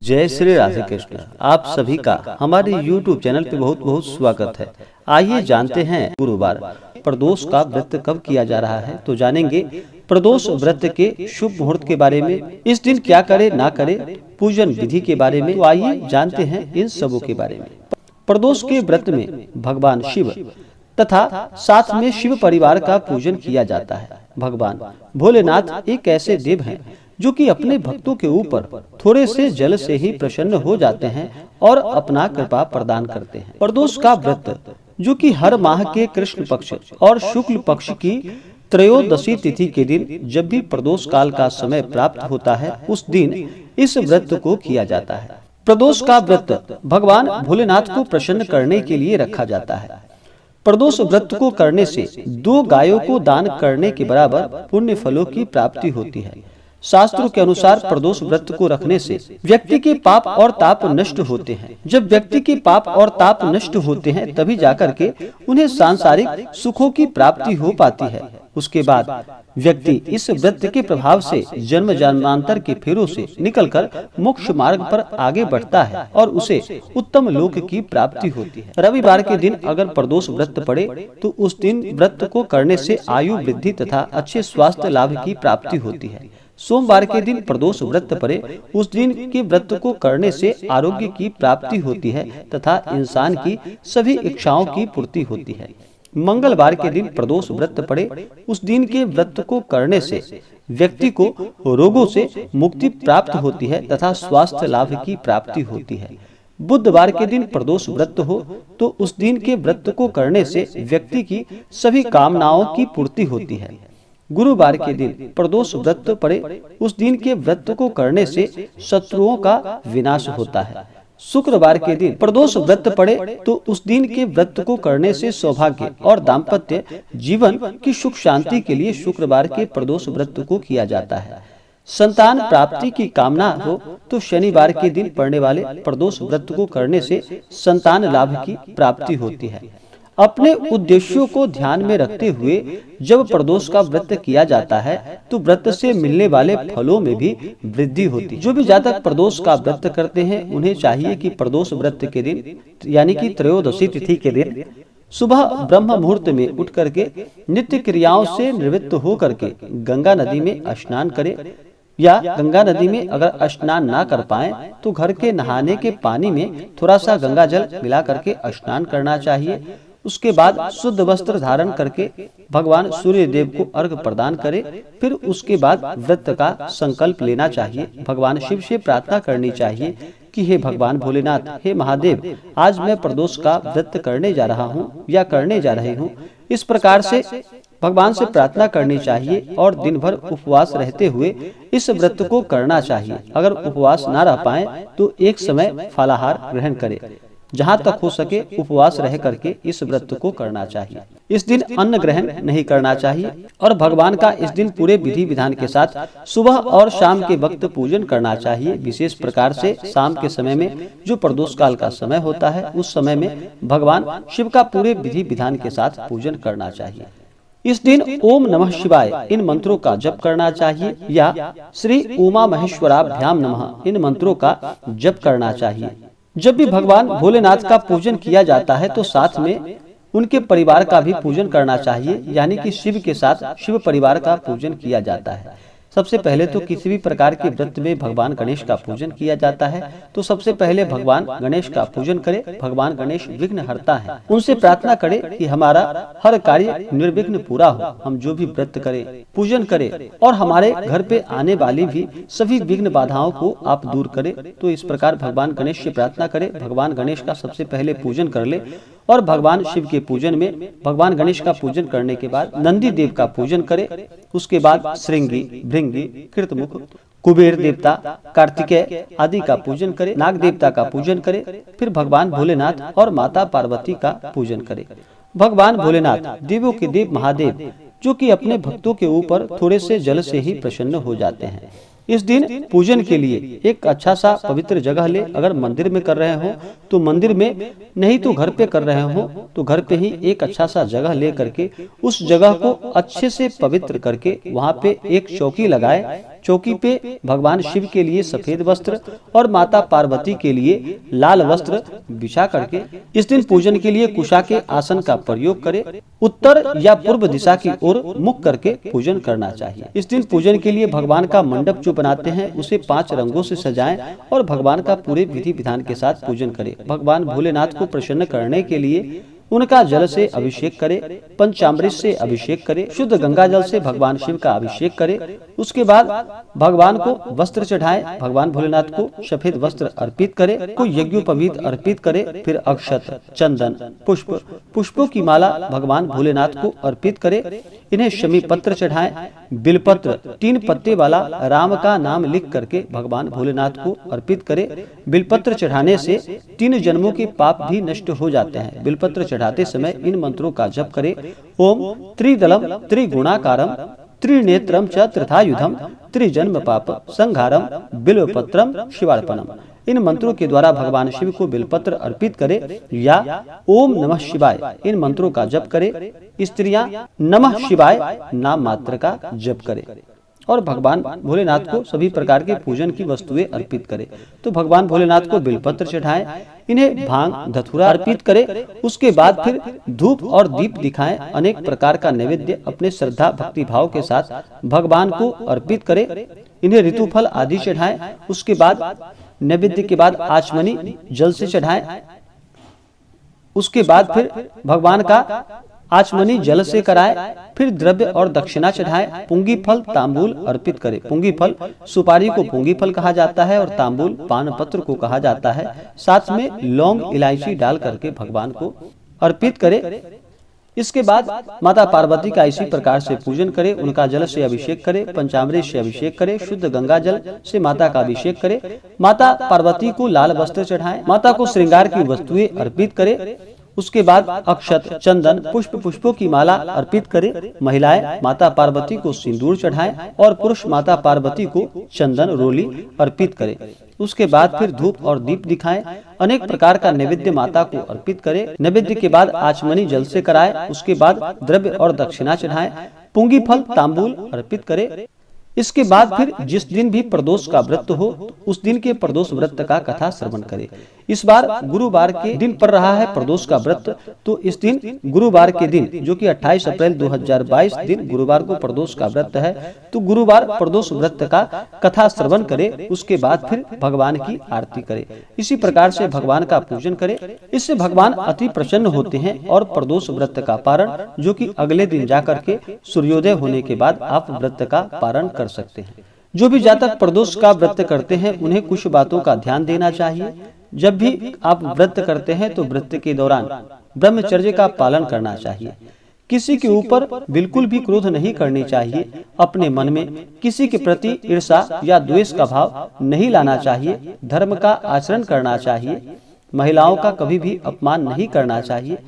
जय श्री राधे कृष्ण। आप सभी का हमारे YouTube चैनल पे बहुत बहुत स्वागत है। आइए जानते हैं गुरुवार प्रदोष का व्रत कब किया जा रहा है। तो जानेंगे प्रदोष व्रत के शुभ मुहूर्त के बारे में, इस दिन क्या करे ना करे, पूजन विधि के बारे में। तो आइए जानते हैं इन सबों के बारे में। प्रदोष के व्रत में भगवान शिव तथा साथ में शिव परिवार का पूजन किया जाता है। भगवान भोलेनाथ एक ऐसे देव हैं जो कि अपने भक्तों के ऊपर थोड़े से जल से ही प्रसन्न हो जाते हैं और अपना कृपा प्रदान करते हैं। प्रदोष का व्रत जो कि हर माह के कृष्ण पक्ष और शुक्ल पक्ष की त्रयोदशी तिथि के दिन जब भी प्रदोष काल का समय प्राप्त होता है, उस दिन इस व्रत को किया जाता है। प्रदोष का व्रत भगवान भोलेनाथ को प्रसन्न करने के लिए रखा जाता है। प्रदोष व्रत को करने से 2 गायों को दान करने के बराबर पुण्य फलों की प्राप्ति होती है। शास्त्रों के अनुसार प्रदोष व्रत को रखने से व्यक्ति के पाप और ताप नष्ट होते हैं। जब व्यक्ति के पाप और ताप नष्ट होते हैं तभी जाकर के उन्हें सांसारिक सुखों की प्राप्ति हो पाती है। उसके बाद व्यक्ति इस व्रत के प्रभाव से जन्म जन्मांतर के फेरों से निकलकर मोक्ष मार्ग पर आगे बढ़ता है और उसे उत्तम लोक की प्राप्ति होती है। रविवार के दिन अगर प्रदोष व्रत पड़े तो उस दिन व्रत को करने से आयु वृद्धि तथा अच्छे स्वास्थ्य लाभ की प्राप्ति होती है। सोमवार के दिन प्रदोष व्रत पड़े, उस दिन के व्रत को करने से आरोग्य की प्राप्ति होती है तथा इंसान की सभी इच्छाओं की पूर्ति होती है। मंगलवार के दिन प्रदोष व्रत पड़े, उस दिन के व्रत को करने से व्यक्ति को रोगों से मुक्ति प्राप्त होती है तथा स्वास्थ्य लाभ की प्राप्ति होती है। बुधवार के दिन प्रदोष व्रत हो तो उस दिन के व्रत को करने से व्यक्ति की सभी कामनाओं की पूर्ति होती है। गुरुवार के दिन प्रदोष व्रत पड़े, उस दिन के व्रत को करने से शत्रुओं का विनाश होता है। शुक्रवार के दिन प्रदोष व्रत पड़े तो उस दिन के व्रत को करने से सौभाग्य और दाम्पत्य जीवन की सुख शांति के लिए शुक्रवार के प्रदोष व्रत को किया जाता है। संतान प्राप्ति की कामना हो तो शनिवार के दिन पड़ने वाले प्रदोष व्रत को करने से संतान लाभ की प्राप्ति होती है। अपने उद्देश्यों को ध्यान में रखते हुए जब प्रदोष का व्रत किया जाता है तो व्रत से मिलने वाले फलों में भी वृद्धि होती है। जो भी जातक प्रदोष का व्रत करते हैं उन्हें चाहिए कि प्रदोष व्रत के दिन यानी कि त्रयोदशी तिथि के दिन सुबह ब्रह्म मुहूर्त में उठ करके नित्य क्रियाओं से निवृत्त हो करके गंगा नदी में स्नान करें, या गंगा नदी में अगर स्नान ना कर पाए तो घर के नहाने के पानी में थोड़ा सा गंगा जल मिला करके स्नान करना चाहिए। उसके बाद शुद्ध वस्त्र धारण करके भगवान सूर्य देव को अर्घ्य प्रदान करे। फिर उसके बाद व्रत का संकल्प लेना चाहिए। भगवान शिव से प्रार्थना करनी चाहिए कि हे भगवान भोलेनाथ, हे महादेव, आज मैं प्रदोष का व्रत करने जा रहा हूँ या करने जा रही हूँ। इस प्रकार से भगवान से प्रार्थना करनी चाहिए और दिन भर उपवास रहते हुए इस व्रत को करना चाहिए। अगर उपवास ना रह पाए तो एक समय फलाहार ग्रहण करे। जहाँ तक हो सके उपवास रह करके इस व्रत को करना चाहिए। इस दिन अन्न ग्रहण नहीं करना चाहिए और भगवान का इस दिन पूरे विधि विधान के साथ सुबह और शाम के वक्त पूजन करना चाहिए। विशेष प्रकार से शाम के समय में जो प्रदोष काल का समय होता है उस समय में भगवान शिव का पूरे विधि विधान के साथ पूजन करना चाहिए। इस दिन ओम नमः शिवाय इन मंत्रों का जप करना चाहिए या श्री उमा महेश्वराभ्याम नमः इन मंत्रों का जप करना चाहिए। जब भी भगवान भोलेनाथ का पूजन किया जाता है तो साथ में उनके परिवार का भी पूजन करना चाहिए, यानी कि शिव के साथ शिव परिवार का पूजन किया जाता है। सबसे पहले तो किसी भी प्रकार के व्रत में भगवान गणेश का पूजन किया जाता है तो सबसे पहले भगवान गणेश का पूजन करें। भगवान गणेश विघ्न हरता है, उनसे प्रार्थना करें कि हमारा हर कार्य निर्विघ्न पूरा हो। हम जो भी व्रत करें, पूजन करें और हमारे घर पे आने वाली भी सभी विघ्न बाधाओं को आप दूर करें। तो इस प्रकार भगवान गणेश से प्रार्थना करें। भगवान गणेश का सबसे पहले पूजन कर ले और भगवान शिव के पूजन में भगवान गणेश का पूजन करने के बाद नंदी देव का पूजन करें। उसके बाद श्रृंगी, भृंगी, कृतमुख, कुबेर देवता, कार्तिकेय आदि का पूजन करें। नाग देवता का पूजन करें। फिर भगवान भोलेनाथ और माता पार्वती का पूजन करें। भगवान भोलेनाथ देवों के देव महादेव जो कि अपने भक्तों के ऊपर थोड़े से जल से ही प्रसन्न हो जाते हैं। इस दिन पूजन के लिए एक अच्छा सा पवित्र जगह ले। अगर मंदिर में कर रहे हो तो मंदिर में, नहीं तो घर पे कर रहे हो तो घर पे ही एक अच्छा सा जगह ले करके उस जगह को अच्छे से पवित्र करके वहाँ पे एक चौकी लगाए। चौकी पे भगवान शिव के लिए सफेद वस्त्र और माता पार्वती के लिए लाल वस्त्र बिछा करके इस दिन पूजन के लिए कुशा के आसन का प्रयोग करे। उत्तर या पूर्व दिशा की ओर मुख करके पूजन करना चाहिए। इस दिन पूजन के लिए भगवान का मंडप जो बनाते हैं उसे 5 रंगों से सजाएं और भगवान का पूरे विधि विधान के साथ पूजन करें। भगवान भोलेनाथ को प्रसन्न करने के लिए उनका जल से अभिषेक करे, पंचामृत से अभिषेक करे, शुद्ध गंगा जल से भगवान शिव का अभिषेक करे। उसके बाद भगवान को वस्त्र चढ़ाए। भगवान भोलेनाथ को सफेद वस्त्र अर्पित करे, कोई यज्ञोपवीत अर्पित करे, फिर अक्षत, चंदन, पुष्पों की माला भगवान भोलेनाथ को अर्पित करे। इन्हें शमी पत्र चढ़ाए, बिलपत्र 3 पत्ते वाला राम का नाम लिख करके भगवान भोलेनाथ को अर्पित करे। बिलपत्र चढ़ाने से 3 जन्मों के पाप भी नष्ट हो जाते हैं। बिलपत्र चढ़ाते समय इन मंत्रों का जप करे। ओम त्रिदलम त्रिगुणाकारम त्रिनेत्रम च त्रिथायुधम त्रिजन्म पाप संहारम बिल्वपत्रम शिवार्पणम। इन मंत्रों के द्वारा भगवान शिव को बिलपत्र अर्पित करे या ओम नमः शिवाय इन मंत्रों का जप करे। स्त्रियां नमः शिवाय नाम मात्र का जप करे और भगवान भोलेनाथ को सभी प्रकार के पूजन की वस्तुएं अर्पित करे। तो भगवान भोलेनाथ को बिलपत्र चढ़ाएं, इन्हें भांग धतूरा अर्पित करे। उसके बाद फिर धूप और दीप दिखाएं। अनेक प्रकार का नैवेद्य अपने श्रद्धा भक्ति भाव के साथ भगवान को अर्पित करे। इन्हें ऋतुफल आदि चढ़ाएं। उसके बाद नैवेद्य के बाद आचमनी जल से चढ़ाएं। उसके बाद फिर भगवान का आचमनी जल से कराए। फिर द्रव्य और दक्षिणा चढ़ाए। पुंगी फल तांबूल अर्पित करे। पुंगी फल सुपारी को पुंगी फल कहा जाता है और तांबूल पान पत्र को कहा जाता है। साथ में लौंग इलायची डाल करके भगवान को अर्पित करे। इसके बाद माता पार्वती का इसी प्रकार से पूजन करे। उनका जल से अभिषेक करे, पंचामृत से अभिषेक करे, शुद्ध गंगा जल से माता का अभिषेक करे। माता पार्वती को लाल वस्त्र चढ़ाए। माता को श्रृंगार की वस्तुएं अर्पित करे। उसके बाद अक्षत, चंदन, पुष्पों की माला अर्पित करे। महिलाएं माता पार्वती को सिंदूर चढ़ाएं और पुरुष माता पार्वती को चंदन रोली अर्पित करे। उसके बाद फिर धूप और दीप दिखाएं। अनेक प्रकार का नैवेद्य माता को अर्पित करे। नैवेद्य के बाद आचमनी जल से कराए। उसके बाद द्रव्य और दक्षिणा चढ़ाएं। पुंगी फल तांबूल अर्पित करे। इसके बाद फिर जिस दिन भी प्रदोष का व्रत हो उस दिन के प्रदोष व्रत का कथा श्रवण करे। इस बार गुरुवार के दिन पड़ रहा है प्रदोष का व्रत, तो इस दिन गुरुवार के दिन जो कि 28 अप्रैल 2022 दिन गुरुवार को प्रदोष का व्रत है, तो गुरुवार प्रदोष व्रत का कथा श्रवण करे। उसके बाद फिर भगवान की आरती करे। इसी प्रकार से भगवान का पूजन करे। इससे भगवान अति प्रसन्न होते हैं और प्रदोष व्रत का पारण जो कि अगले दिन जाकर के सूर्योदय होने के बाद आप व्रत का पारण कर सकते हैं। जो भी जातक प्रदोष का व्रत करते हैं उन्हें कुछ बातों का ध्यान देना चाहिए। जब भी आप व्रत करते हैं तो व्रत के दौरान ब्रह्मचर्य का पालन करना चाहिए। किसी के ऊपर बिल्कुल भी क्रोध नहीं करनी चाहिए। अपने मन में किसी के प्रति ईर्ष्या या द्वेष का भाव नहीं लाना चाहिए। धर्म का आचरण करना चाहिए। महिलाओं का कभी भी अपमान नहीं करना चाहिए।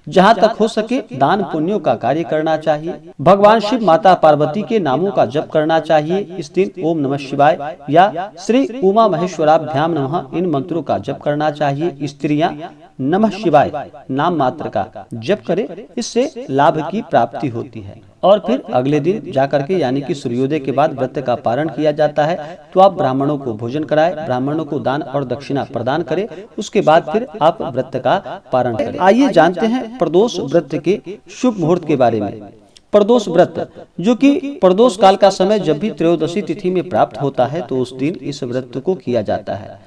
जहाँ तक हो सके दान पुण्यों का कार्य करना चाहिए। भगवान शिव माता पार्वती के नामों का जप करना चाहिए। इस दिन ओम नमः शिवाय या श्री उमा महेश्वराभ्याम नमः इन मंत्रों का जप करना चाहिए। स्त्रियां नमः शिवाय नाम मात्र का जप करे, इससे लाभ की प्राप्ति होती है। और फिर अगले दिन जाकर के यानी कि सूर्योदय के बाद व्रत का पारण किया जाता है। तो आप ब्राह्मणों को भोजन कराएं, ब्राह्मणों को दान और दक्षिणा प्रदान करें। उसके बाद फिर आप व्रत का पारण करें। आइए जानते हैं प्रदोष व्रत के शुभ मुहूर्त के बारे में। प्रदोष व्रत जो कि प्रदोष काल का समय जब भी त्रयोदशी तिथि में प्राप्त होता है तो उस दिन इस व्रत को किया जाता है।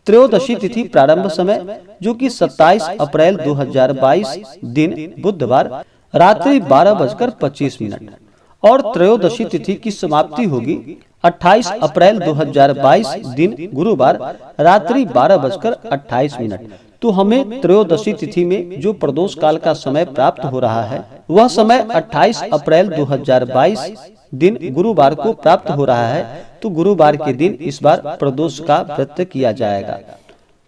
त्रयोदशी तिथि प्रारंभ समय जो कि 27 अप्रैल 2022 दिन बुधवार रात्रि 12:25 और त्रयोदशी तिथि की समाप्ति होगी 28 अप्रैल 2022 दिन गुरुवार रात्रि 12:28। तो हमें त्रयोदशी तिथि में जो प्रदोष काल का समय प्राप्त हो रहा है वह समय 28 अप्रैल 2022 दिन गुरुवार को प्राप्त हो रहा है। तो गुरुवार के दिन इस बार प्रदोष का व्रत किया जाएगा।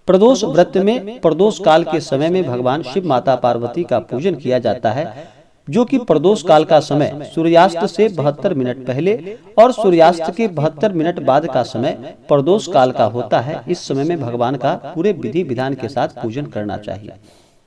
प्रदोष व्रत में प्रदोष काल के समय में भगवान शिव माता पार्वती का पूजन किया जाता है। जो कि प्रदोष काल का समय सूर्यास्त से 72 मिनट पहले और सूर्यास्त के 72 मिनट बाद का समय प्रदोष काल का होता है। इस समय में भगवान का पूरे विधि विधान के साथ पूजन करना चाहिए,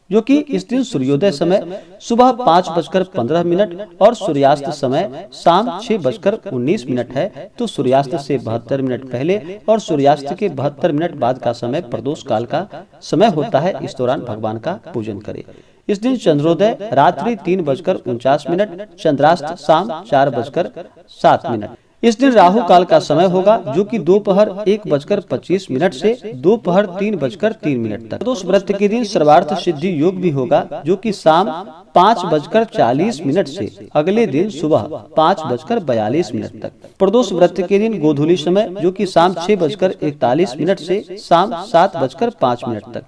जो कि इस दिन सूर्योदय समय सुबह 5:15 और सूर्यास्त समय शाम 6:19 है। तो सूर्यास्त से 72 मिनट पहले और सूर्यास्त के 72 मिनट बाद का समय प्रदोष काल का समय होता है। इस दौरान भगवान का पूजन करें। इस दिन चंद्रोदय रात्रि 3:49, चंद्रास्त शाम 4:07। इस दिन राहु काल का समय होगा, जो कि दोपहर 1:25 से दोपहर 3:03 तक। प्रदोष व्रत के दिन सर्वार्थ सिद्धि योग भी होगा, जो कि शाम 5:40 से अगले दिन सुबह 5:42 तक। प्रदोष व्रत के दिन गोधूली समय, जो कि शाम 6:41 से शाम 7:05 तक।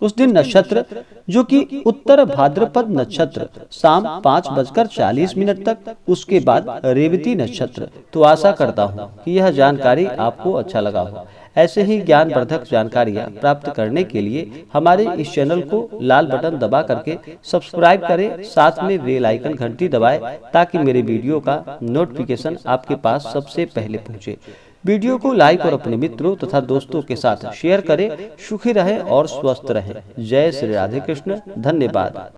उस दिन नक्षत्र, जो कि उत्तर भाद्रपद नक्षत्र, शाम 5:40 तक। उसके बाद रेवती नक्षत्र। तो आशा करता हूँ कि यह जानकारी आपको अच्छा लगा हो। ऐसे ही ज्ञानवर्धक जानकारियाँ प्राप्त करने के लिए हमारे इस चैनल को लाल बटन दबा करके सब्सक्राइब करें, साथ में बेल आइकन घंटी दबाएं, ताकि मेरे वीडियो का नोटिफिकेशन आपके पास सबसे पहले पहुँचे। वीडियो को लाइक और अपने मित्रों तथा दोस्तों के साथ शेयर करें। सुखी रहें और स्वस्थ रहें। जय श्री राधे कृष्ण। धन्यवाद।